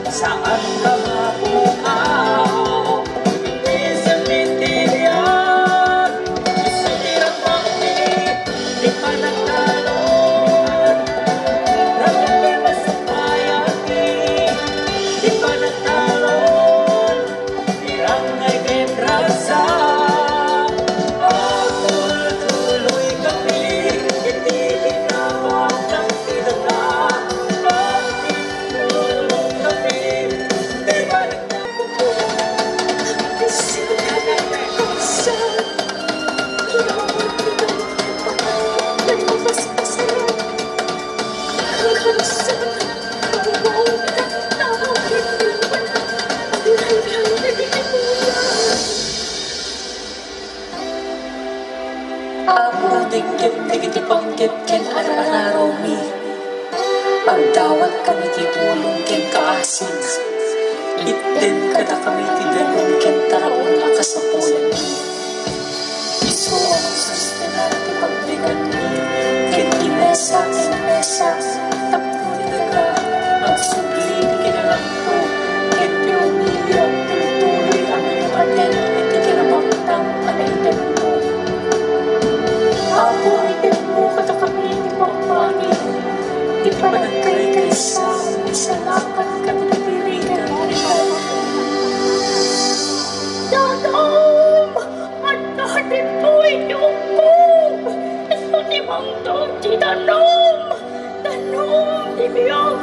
saan ka mapukaw? Minsan mintiyan, gusto tirang bakit, di pa nagtalon. Ragapin masupayagi, di pa nagtalon. Tirang ay ketrasa, tuloy kami, hindi hinawag ng tidaga. Pagtitulong kami, di ba nagtapupo? Kasi nagkakasa, iyawan kita ng mas masarap. Nagkakasa, mawaw ka na iwan. Ang ako dikit, dikit panggit-kit, araw-araw mi. Pagdawat kami titulong ken kaasin. Itten kada kami tidalong ken taraon akasapulan mi. Iso ang sustenar ti pagbigan mi. Ken imesa, tapuri daga. Ang sugli ni kinalampo. Ken piumiya, tuloy ang ipaten. Iti kinabangtang anaitan mo. Ako ay mo kata kami ni Pagpangin. Di pa nagkay-kaysa, isalapat kami nabirigan ni Danom! At natin po inyong po! Ito ni Mang Tom, di Danom! Danom, di biyang